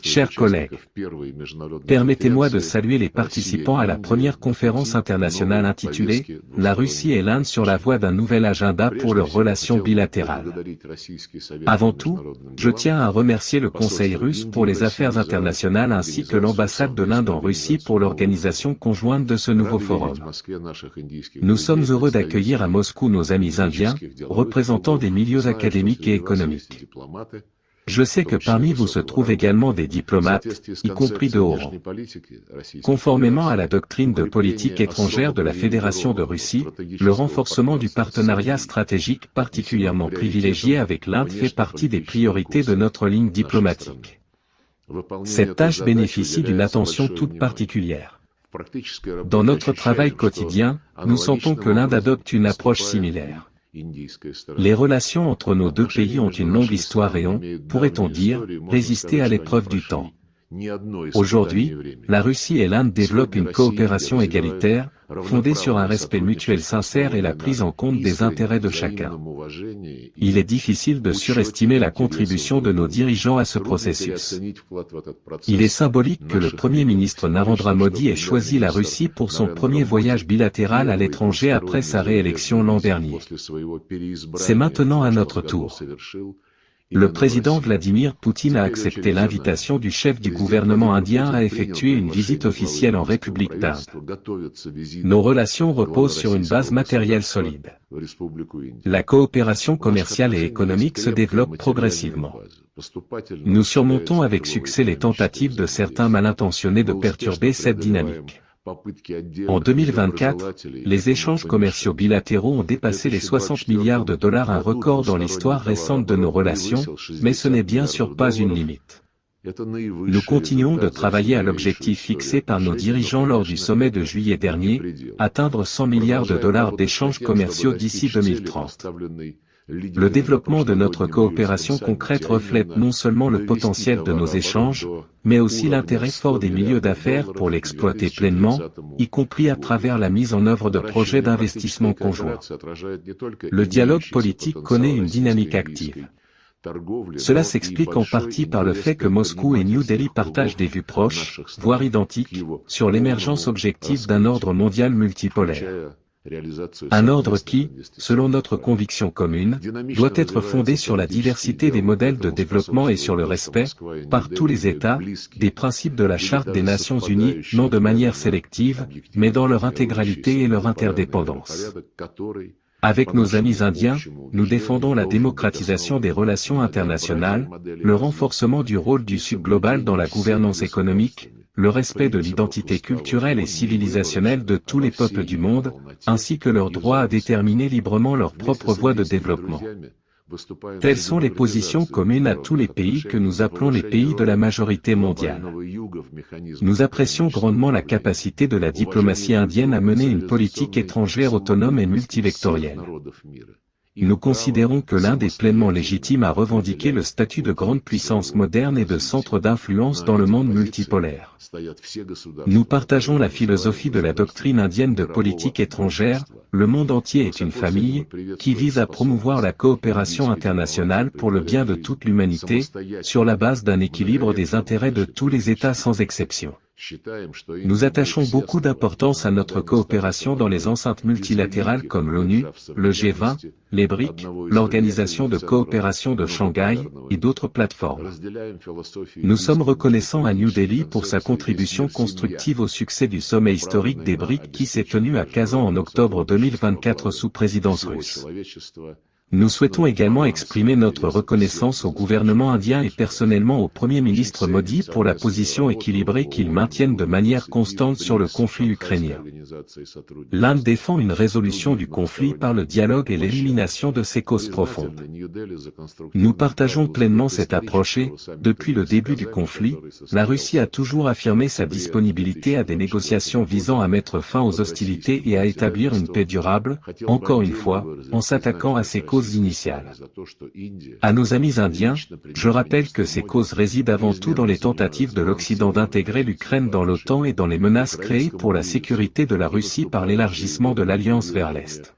Chers collègues, permettez-moi de saluer les participants à la première conférence internationale intitulée « La Russie et l'Inde sur la voie d'un nouvel agenda pour leurs relations bilatérales ». Avant tout, je tiens à remercier le Conseil russe pour les affaires internationales ainsi que l'ambassade de l'Inde en Russie pour l'organisation conjointe de ce nouveau forum. Nous sommes heureux d'accueillir à Moscou nos amis indiens, représentants des milieux académiques et économiques. Je sais que parmi vous se trouvent également des diplomates, y compris de haut rang. Conformément à la doctrine de politique étrangère de la Fédération de Russie, le renforcement du partenariat stratégique particulièrement privilégié avec l'Inde fait partie des priorités de notre ligne diplomatique. Cette tâche bénéficie d'une attention toute particulière. Dans notre travail quotidien, nous sentons que l'Inde adopte une approche similaire. Les relations entre nos deux pays ont une longue histoire et ont, pourrait-on dire, résisté à l'épreuve du temps. Aujourd'hui, la Russie et l'Inde développent une coopération égalitaire, fondée sur un respect mutuel sincère et la prise en compte des intérêts de chacun. Il est difficile de surestimer la contribution de nos dirigeants à ce processus. Il est symbolique que le Premier ministre Narendra Modi ait choisi la Russie pour son premier voyage bilatéral à l'étranger après sa réélection l'an dernier. C'est maintenant à notre tour. Le président Vladimir Poutine a accepté l'invitation du chef du gouvernement indien à effectuer une visite officielle en République d'Inde. Nos relations reposent sur une base matérielle solide. La coopération commerciale et économique se développe progressivement. Nous surmontons avec succès les tentatives de certains mal intentionnés de perturber cette dynamique. En 2024, les échanges commerciaux bilatéraux ont dépassé les 60 milliards de dollars, un record dans l'histoire récente de nos relations, mais ce n'est bien sûr pas une limite. Nous continuons de travailler à l'objectif fixé par nos dirigeants lors du sommet de juillet dernier, atteindre 100 milliards de dollars d'échanges commerciaux d'ici 2030. Le développement de notre coopération concrète reflète non seulement le potentiel de nos échanges, mais aussi l'intérêt fort des milieux d'affaires pour l'exploiter pleinement, y compris à travers la mise en œuvre de projets d'investissement conjoints. Le dialogue politique connaît une dynamique active. Cela s'explique en partie par le fait que Moscou et New Delhi partagent des vues proches, voire identiques, sur l'émergence objective d'un ordre mondial multipolaire. Un ordre qui, selon notre conviction commune, doit être fondé sur la diversité des modèles de développement et sur le respect, par tous les États, des principes de la Charte des Nations Unies, non de manière sélective, mais dans leur intégralité et leur interdépendance. Avec nos amis indiens, nous défendons la démocratisation des relations internationales, le renforcement du rôle du Sud global dans la gouvernance économique, le respect de l'identité culturelle et civilisationnelle de tous les peuples du monde, ainsi que leur droit à déterminer librement leur propre voie de développement. Telles sont les positions communes à tous les pays que nous appelons les pays de la majorité mondiale. Nous apprécions grandement la capacité de la diplomatie indienne à mener une politique étrangère autonome et multivectorielle. Nous considérons que l'Inde est pleinement légitime à revendiquer le statut de grande puissance moderne et de centre d'influence dans le monde multipolaire. Nous partageons la philosophie de la doctrine indienne de politique étrangère, le monde entier est une famille, qui vise à promouvoir la coopération internationale pour le bien de toute l'humanité, sur la base d'un équilibre des intérêts de tous les États sans exception. Nous attachons beaucoup d'importance à notre coopération dans les enceintes multilatérales comme l'ONU, le G20, les BRICS, l'Organisation de coopération de Shanghai, et d'autres plateformes. Nous sommes reconnaissants à New Delhi pour sa contribution constructive au succès du sommet historique des BRICS qui s'est tenu à Kazan en octobre 2024 sous présidence russe. Nous souhaitons également exprimer notre reconnaissance au gouvernement indien et personnellement au Premier ministre Modi pour la position équilibrée qu'ils maintiennent de manière constante sur le conflit ukrainien. L'Inde défend une résolution du conflit par le dialogue et l'élimination de ses causes profondes. Nous partageons pleinement cette approche et, depuis le début du conflit, la Russie a toujours affirmé sa disponibilité à des négociations visant à mettre fin aux hostilités et à établir une paix durable, encore une fois, en s'attaquant à ses causes initiales. À nos amis indiens, je rappelle que ces causes résident avant tout dans les tentatives de l'Occident d'intégrer l'Ukraine dans l'OTAN et dans les menaces créées pour la sécurité de la Russie par l'élargissement de l'Alliance vers l'Est.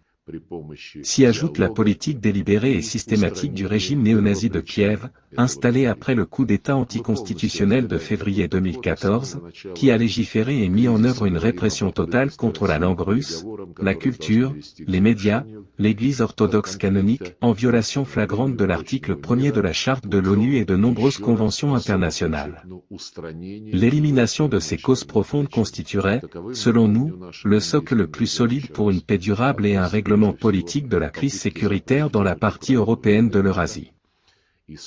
S'y ajoute la politique délibérée et systématique du régime néo-nazi de Kiev, installé après le coup d'État anticonstitutionnel de février 2014, qui a légiféré et mis en œuvre une répression totale contre la langue russe, la culture, les médias, l'Église orthodoxe canonique, en violation flagrante de l'article 1er de la Charte de l'ONU et de nombreuses conventions internationales. L'élimination de ces causes profondes constituerait, selon nous, le socle le plus solide pour une paix durable et un règlement politique de la crise sécuritaire dans la partie européenne de l'Eurasie.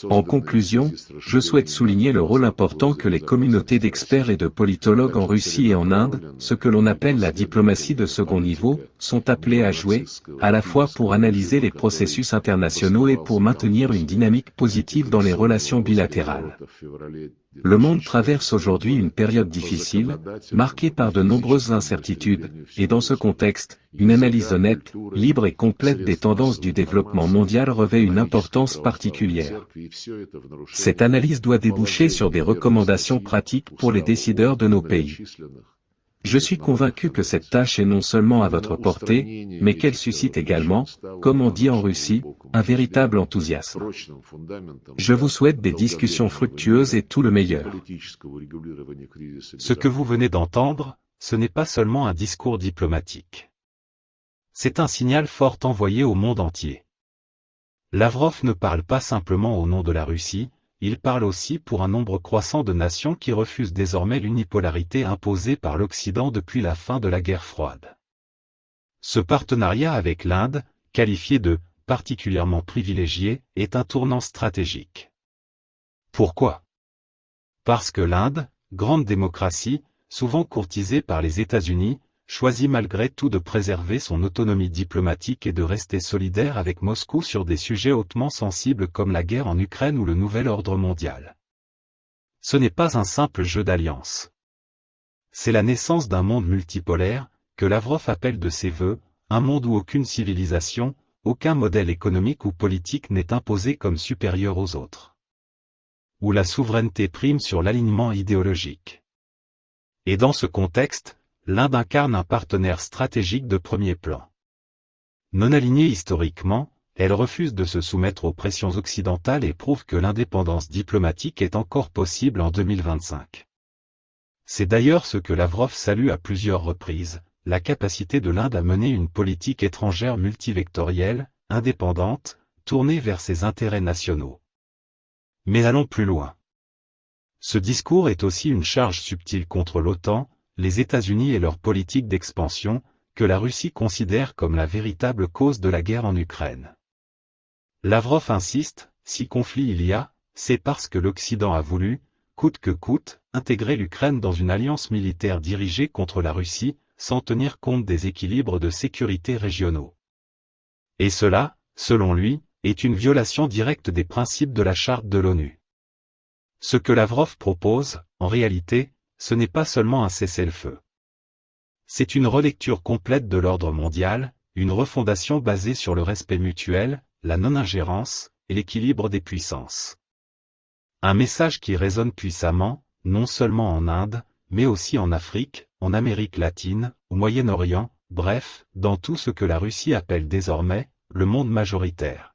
En conclusion, je souhaite souligner le rôle important que les communautés d'experts et de politologues en Russie et en Inde, ce que l'on appelle la diplomatie de second niveau, sont appelés à jouer, à la fois pour analyser les processus internationaux et pour maintenir une dynamique positive dans les relations bilatérales. Le monde traverse aujourd'hui une période difficile, marquée par de nombreuses incertitudes, et dans ce contexte, une analyse honnête, libre et complète des tendances du développement mondial revêt une importance particulière. Cette analyse doit déboucher sur des recommandations pratiques pour les décideurs de nos pays. Je suis convaincu que cette tâche est non seulement à votre portée, mais qu'elle suscite également, comme on dit en Russie, un véritable enthousiasme. Je vous souhaite des discussions fructueuses et tout le meilleur. Ce que vous venez d'entendre, ce n'est pas seulement un discours diplomatique. C'est un signal fort envoyé au monde entier. Lavrov ne parle pas simplement au nom de la Russie, il parle aussi pour un nombre croissant de nations qui refusent désormais l'unipolarité imposée par l'Occident depuis la fin de la guerre froide. Ce partenariat avec l'Inde, qualifié de « particulièrement privilégié », est un tournant stratégique. Pourquoi? Parce que l'Inde, grande démocratie, souvent courtisée par les États-Unis, choisit malgré tout de préserver son autonomie diplomatique et de rester solidaire avec Moscou sur des sujets hautement sensibles comme la guerre en Ukraine ou le nouvel ordre mondial. Ce n'est pas un simple jeu d'alliance. C'est la naissance d'un monde multipolaire, que Lavrov appelle de ses vœux, un monde où aucune civilisation, aucun modèle économique ou politique n'est imposé comme supérieur aux autres. Où la souveraineté prime sur l'alignement idéologique. Et dans ce contexte, l'Inde incarne un partenaire stratégique de premier plan. Non alignée historiquement, elle refuse de se soumettre aux pressions occidentales et prouve que l'indépendance diplomatique est encore possible en 2025. C'est d'ailleurs ce que Lavrov salue à plusieurs reprises, la capacité de l'Inde à mener une politique étrangère multivectorielle, indépendante, tournée vers ses intérêts nationaux. Mais allons plus loin. Ce discours est aussi une charge subtile contre l'OTAN, les États-Unis et leur politique d'expansion, que la Russie considère comme la véritable cause de la guerre en Ukraine. Lavrov insiste, si conflit il y a, c'est parce que l'Occident a voulu, coûte que coûte, intégrer l'Ukraine dans une alliance militaire dirigée contre la Russie, sans tenir compte des équilibres de sécurité régionaux. Et cela, selon lui, est une violation directe des principes de la Charte de l'ONU. Ce que Lavrov propose, en réalité, ce n'est pas seulement un cessez-le-feu. C'est une relecture complète de l'ordre mondial, une refondation basée sur le respect mutuel, la non-ingérence, et l'équilibre des puissances. Un message qui résonne puissamment, non seulement en Inde, mais aussi en Afrique, en Amérique latine, au Moyen-Orient, bref, dans tout ce que la Russie appelle désormais, le monde majoritaire.